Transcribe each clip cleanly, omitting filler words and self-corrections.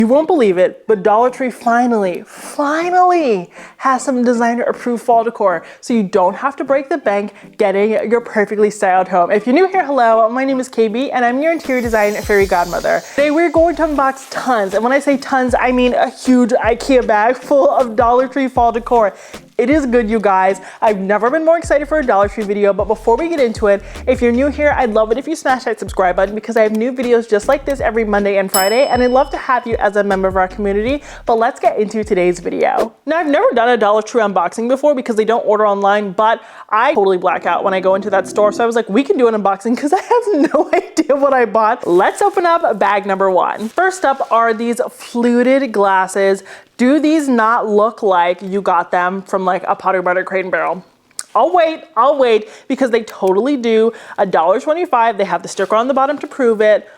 You won't believe it, but Dollar Tree finally has some designer approved fall decor. So you don't have to break the bank getting your perfectly styled home. If you're new here, hello, my name is KB and I'm your interior design fairy godmother. Today we're going to unbox tons. And when I say tons, I mean a huge IKEA bag full of Dollar Tree fall decor. It is good, you guys. I've never been more excited for a Dollar Tree video, but before we get into it, if you're new here, I'd love it if you smash that subscribe button because I have new videos just like this every Monday and Friday, and I'd love to have you as a member of our community. But let's get into today's video. Now, I've never done a Dollar Tree unboxing before because they don't order online, but I totally black out when I go into that store. So I was like, we can do an unboxing because I have no idea what I bought. Let's open up bag number one. First up are these fluted glasses. Do these not look like you got them from like a Pottery Barn or Crate and Barrel? I'll wait, because they totally do. $1.25, they have the sticker on the bottom to prove it,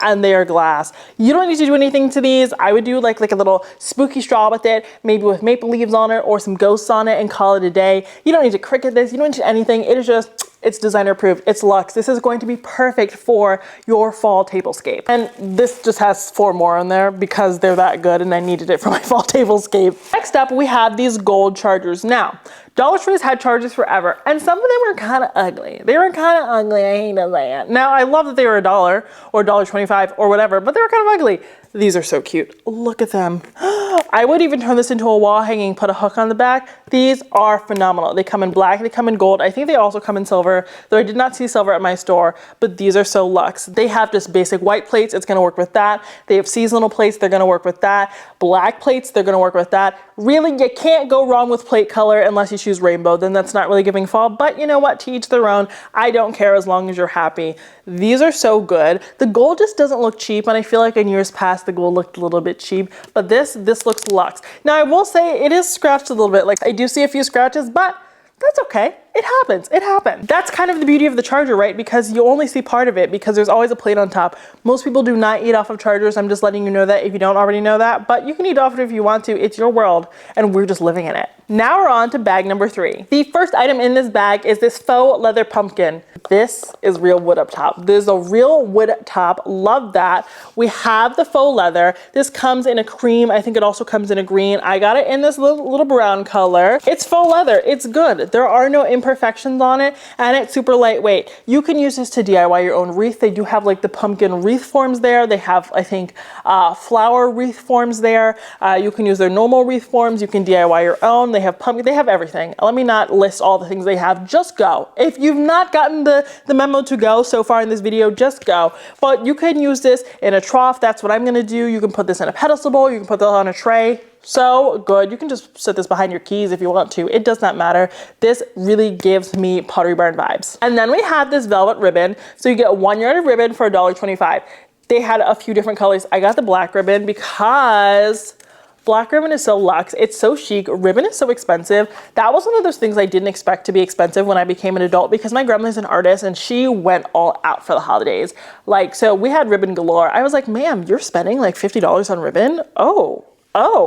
and they are glass. You don't need to do anything to these. I would do like a little spooky straw with it, maybe with maple leaves on it or some ghosts on it and call it a day. You don't need to Cricut this, you don't need to anything. It is just, it's designer approved, it's luxe. This is going to be perfect for your fall tablescape. And this just has 4 more on there because they're that good and I needed it for my fall tablescape. Next up, we have these gold chargers. Now, Dollar Tree's had chargers forever, and some of them were kind of ugly. They were kind of ugly, I hate that. Now, I love that they were $1 or $1.25 or whatever, but they were kind of ugly. These are so cute. Look at them. I would even turn this into a wall hanging, put a hook on the back. These are phenomenal. They come in black, they come in gold. I think they also come in silver, though I did not see silver at my store, but these are so luxe. They have just basic white plates, it's gonna work with that. They have seasonal plates, they're gonna work with that. Black plates, they're gonna work with that. Really, you can't go wrong with plate color unless you choose rainbow, then that's not really giving fall, but you know what, to each their own. I don't care as long as you're happy. These are so good. The gold just doesn't look cheap, and I feel like in years past, the gold looked a little bit cheap, but this looks luxe. Now I will say it is scratched a little bit. Like I do see a few scratches, but that's okay. It happens, it happened. That's kind of the beauty of the charger, right? Because you only see part of it because there's always a plate on top. Most people do not eat off of chargers. I'm just letting you know that if you don't already know that, but you can eat off it if you want to. It's your world and we're just living in it. Now we're on to bag number 3. The first item in this bag is this faux leather pumpkin. This is real wood up top. There's a real wood top, love that. We have the faux leather. This comes in a cream. I think it also comes in a green. I got it in this little brown color. It's faux leather, it's good. There are no imperfections on it and it's super lightweight. You can use this to DIY your own wreath. They do have like the pumpkin wreath forms there. They have, I think, flower wreath forms there. You can use their normal wreath forms. You can DIY your own. They have pumpkin, they have everything. Let me not list all the things they have, just go. If you've not gotten the memo to go so far in this video, just go. But you can use this in a trough, that's what I'm gonna do. You can put this in a pedestal bowl, you can put that on a tray. So good. You can just set this behind your keys if you want to. It does not matter. This really gives me Pottery Barn vibes. And then we have this velvet ribbon. So you get 1 yard of ribbon for $1.25. They had a few different colors. I got the black ribbon because black ribbon is so luxe. It's so chic. Ribbon is so expensive. That was one of those things I didn't expect to be expensive when I became an adult because my grandma's an artist and she went all out for the holidays. Like, so we had ribbon galore. I was like, ma'am, you're spending like $50 on ribbon? Oh,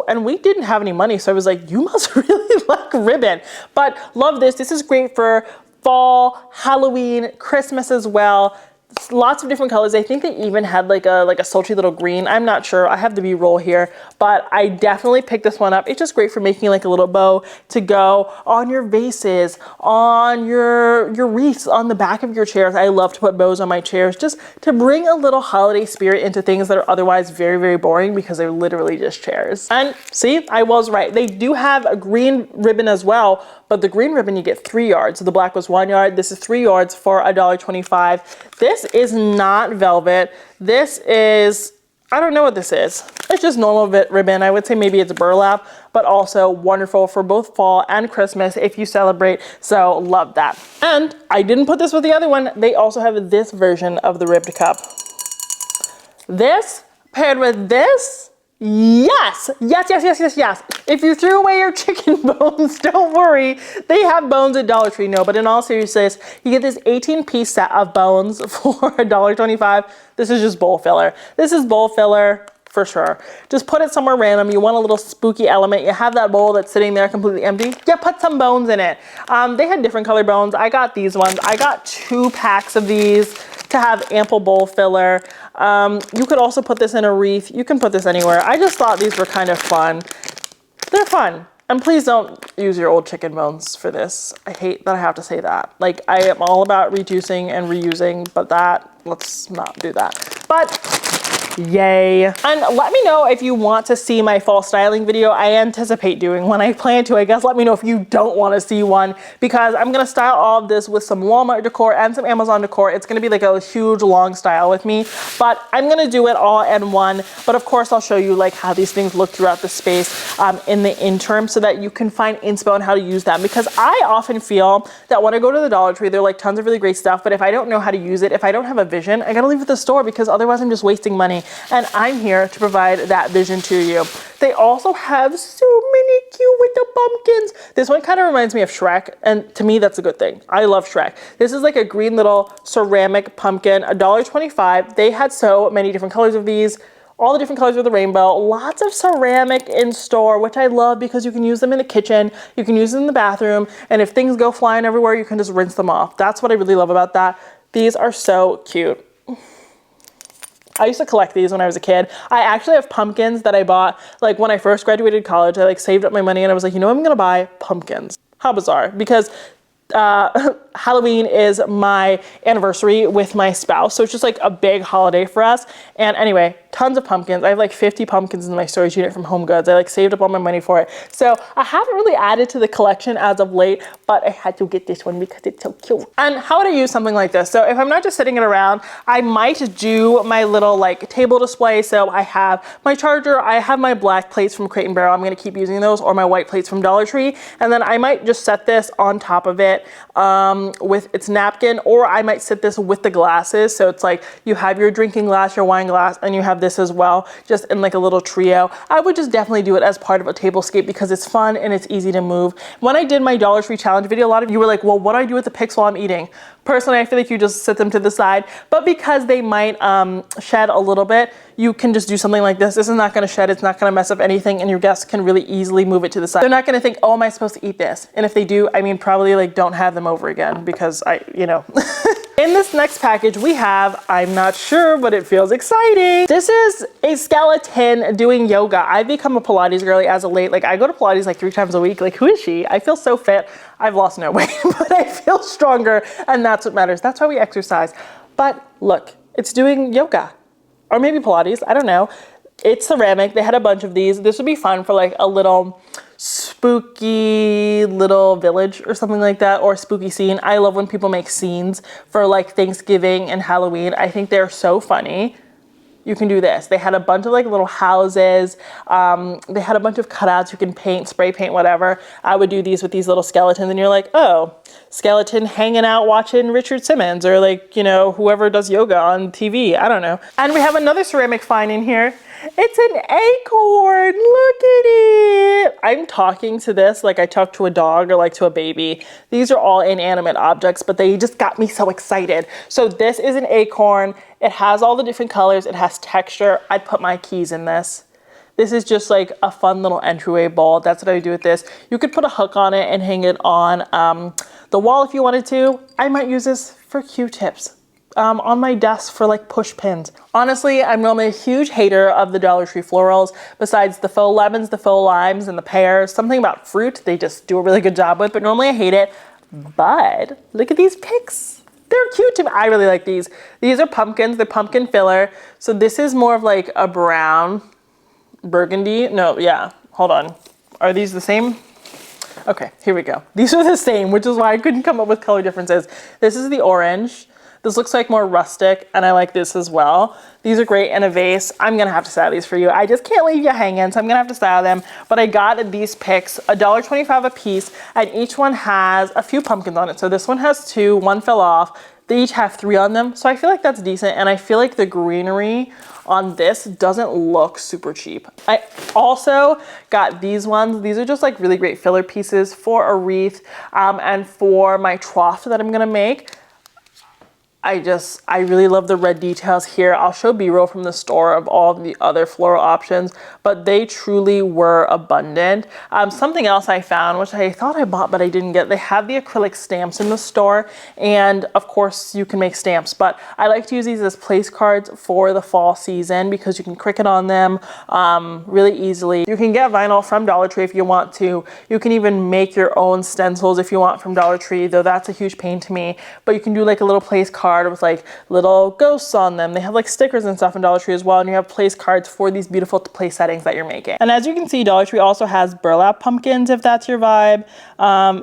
and we didn't have any money. So I was like, you must really like ribbon. But love this. This is great for fall, Halloween, Christmas as well. Lots of different colors. I think they even had like a sultry little green. I'm not sure. I have the B-roll here, but I definitely picked this one up. It's just great for making like a little bow to go on your vases, on your wreaths, on the back of your chairs. I love to put bows on my chairs just to bring a little holiday spirit into things that are otherwise very, very boring because they're literally just chairs. And see, I was right. They do have a green ribbon as well, but the green ribbon you get 3 yards. So the black was 1 yard. This is 3 yards for $1.25. This is not velvet. This is, I don't know what this is. It's just normal ribbon. I would say maybe it's burlap, but also wonderful for both fall and Christmas if you celebrate. So love that. And I didn't put this with the other one. They also have this version of the ribbed cup. This paired with this. Yes. If you threw away your chicken bones, don't worry. They have bones at Dollar Tree. No, but in all seriousness, you get this 18-piece set of bones for $1.25. This is just bowl filler. This is bowl filler for sure. Just put it somewhere random. You want a little spooky element. You have that bowl that's sitting there completely empty. Yeah, put some bones in it. They had different color bones. I got these ones. I got 2 packs of these. to have ample bowl filler. You could also put this in a wreath. You can put this anywhere. I just thought these were kind of fun. They're fun. And please don't use your old chicken bones for this. I hate that I have to say that. Like, I am all about reducing and reusing, but let's not do that. But yay. And let me know if you want to see my fall styling video. I anticipate doing one. I plan to. I guess let me know if you don't want to see one, because I'm going to style all of this with some Walmart decor and some Amazon decor. It's going to be like a huge long style with me, but I'm going to do it all in one. But of course, I'll show you like how these things look throughout the space in the interim, so that you can find inspo on how to use them. Because I often feel that when I go to the Dollar Tree, there are like tons of really great stuff, but if I don't know how to use it, if I don't have a vision, I got to leave it at the store, because otherwise I'm just wasting money. And I'm here to provide that vision to you. They also have so many cute with the pumpkins. This one kind of reminds me of Shrek, and to me that's a good thing. I love Shrek. This is like a green little ceramic pumpkin, $1.25. They had so many different colors of these, all the different colors of the rainbow, lots of ceramic in store, which I love because you can use them in the kitchen, you can use them in the bathroom, and if things go flying everywhere, you can just rinse them off. That's what I really love about that. These are so cute. I used to collect these when I was a kid. I actually have pumpkins that I bought like when I first graduated college. I like saved up my money and I was like, you know, I'm gonna buy pumpkins. How bizarre, because Halloween is my anniversary with my spouse, so it's just like a big holiday for us. And anyway, tons of pumpkins. I have like 50 pumpkins in my storage unit from Home Goods. I like saved up all my money for it. So I haven't really added to the collection as of late, but I had to get this one because it's so cute. And how would I use something like this? So if I'm not just sitting it around, I might do my little like table display. So I have my charger, I have my black plates from Crate & Barrel. I'm gonna keep using those, or my white plates from Dollar Tree. And then I might just set this on top of it with its napkin, or I might sit this with the glasses. So it's like you have your drinking glass, your wine glass, and you have this as well, just in like a little trio. I would just definitely do it as part of a tablescape because it's fun and it's easy to move. When I did my Dollar Tree challenge video, a lot of you were like, well, what do I do with the picks while I'm eating? Personally, I feel like you just set them to the side, but because they might shed a little bit, you can just do something like this. This is not gonna shed, it's not gonna mess up anything, and your guests can really easily move it to the side. They're not gonna think, oh, am I supposed to eat this? And if they do, I mean, probably like don't have them over again, because you know. In this next package we have, I'm not sure, but it feels exciting. This is a skeleton doing yoga. I've become a Pilates girly as of late. Like, I go to Pilates like 3 times a week. Like, who is she? I feel so fit. I've lost no weight, but I feel stronger, and that's what matters. That's why we exercise. But look, it's doing yoga, or maybe Pilates, I don't know. It's ceramic. They had a bunch of these. This would be fun for like a little spooky little village or something like that, or spooky scene. I love when people make scenes for like Thanksgiving and Halloween. I think they're so funny. You can do this. They had a bunch of like little houses. They had a bunch of cutouts you can paint, spray paint, whatever. I would do these with these little skeletons, and you're like, oh, skeleton hanging out watching Richard Simmons, or like, you know, whoever does yoga on TV. I don't know. And we have another ceramic find in here. It's an acorn. Look at it. I'm talking to this like I talk to a dog or like to a baby. These are all inanimate objects, but they just got me so excited. So this is an acorn. It has all the different colors. It has texture. I'd put my keys in this. This is just like a fun little entryway bowl. That's what I would do with this. You could put a hook on it and hang it on the wall if you wanted to. I might use this for Q-tips. On my desk for like push pins. Honestly, I'm normally a huge hater of the Dollar Tree florals. Besides the faux lemons, the faux limes, and the pears, something about fruit they just do a really good job with, but normally I hate it. But look at these picks. They're cute to me. I really like these. These are pumpkins, they're pumpkin filler. So this is more of like a brown burgundy. No, yeah, hold on. Are these the same? Okay, here we go. These are the same, which is why I couldn't come up with color differences. This is the orange. This looks like more rustic, and I like this as well. These are great in a vase. I'm gonna have to style these for you. I just can't leave you hanging, so I'm gonna have to style them. But I got these picks, $1.25 a piece, and each one has a few pumpkins on it. So this one has 2, one fell off. They each have 3 on them, so I feel like that's decent, and I feel like the greenery on this doesn't look super cheap. I also got these ones. These are just like really great filler pieces for a wreath and for my trough that I'm gonna make. I really love the red details here. I'll show B-roll from the store of all of the other floral options, but they truly were abundant. Something else I found, which I thought I bought but I didn't get, they have the acrylic stamps in the store, and of course you can make stamps, but I like to use these as place cards for the fall season because you can cricut on them really easily. You can get vinyl from Dollar Tree if you want to. You can even make your own stencils if you want from Dollar Tree, though that's a huge pain to me, but you can do like a little place card with like little ghosts on them. They have like stickers and stuff in Dollar Tree as well, and you have place cards for these beautiful place settings that you're making. And as you can see, Dollar Tree also has burlap pumpkins if that's your vibe.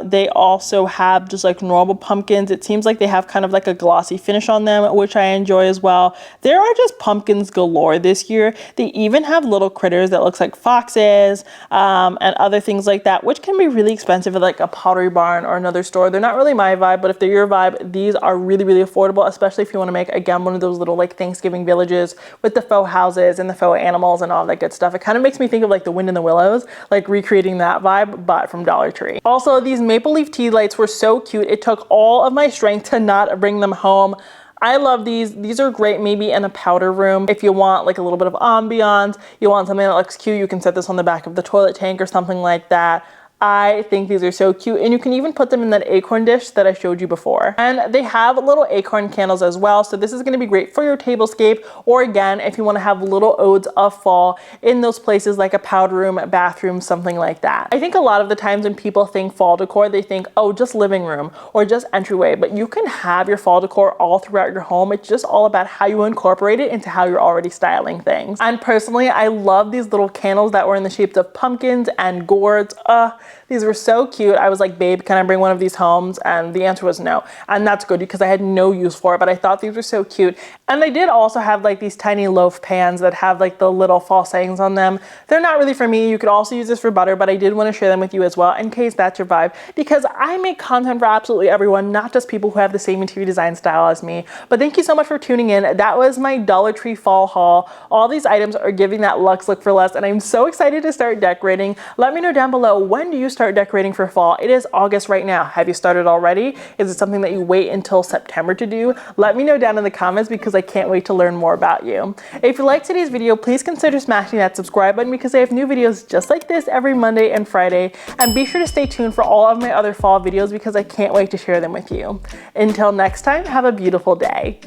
They also have just like normal pumpkins. It seems like they have kind of like a glossy finish on them, which I enjoy as well. There are just pumpkins galore this year. They even have little critters that looks like foxes and other things like that, which can be really expensive at like a Pottery Barn or another store. They're not really my vibe, but if they're your vibe, these are really, really affordable, especially if you want to make, again, one of those little like Thanksgiving villages with the faux houses and the faux animals and all that good stuff. It kind of makes me think of like the Wind in the Willows, like recreating that vibe, but from Dollar Tree. Also, these maple leaf tea lights were so cute. It took all of my strength to not bring them home. I love these. These are great maybe in a powder room. If you want like a little bit of ambiance, you want something that looks cute, you can set this on the back of the toilet tank or something like that. I think these are so cute, and you can even put them in that acorn dish that I showed you before. And they have little acorn candles as well, so this is going to be great for your tablescape, or again, if you want to have little odes of fall in those places like a powder room, bathroom, something like that. I think a lot of the times when people think fall decor, they think, oh, just living room or just entryway, but you can have your fall decor all throughout your home. It's just all about how you incorporate it into how you're already styling things. And personally, I love these little candles that were in the shapes of pumpkins and gourds. These were so cute. I was like, babe, can I bring one of these home? And the answer was no. And that's good because I had no use for it, but I thought these were so cute. And they did also have like these tiny loaf pans that have like the little fall sayings on them. They're not really for me. You could also use this for butter, but I did want to share them with you as well in case that's your vibe, because I make content for absolutely everyone, not just people who have the same interior design style as me. But thank you so much for tuning in. That was my Dollar Tree fall haul. All these items are giving that luxe look for less, and I'm so excited to start decorating. Let me know down below, when do you start decorating for fall? It is August right now. Have you started already? Is it something that you wait until September to do? Let me know down in the comments because I can't wait to learn more about you. If you liked today's video, please consider smashing that subscribe button because I have new videos just like this every Monday and Friday. And be sure to stay tuned for all of my other fall videos because I can't wait to share them with you. Until next time, have a beautiful day.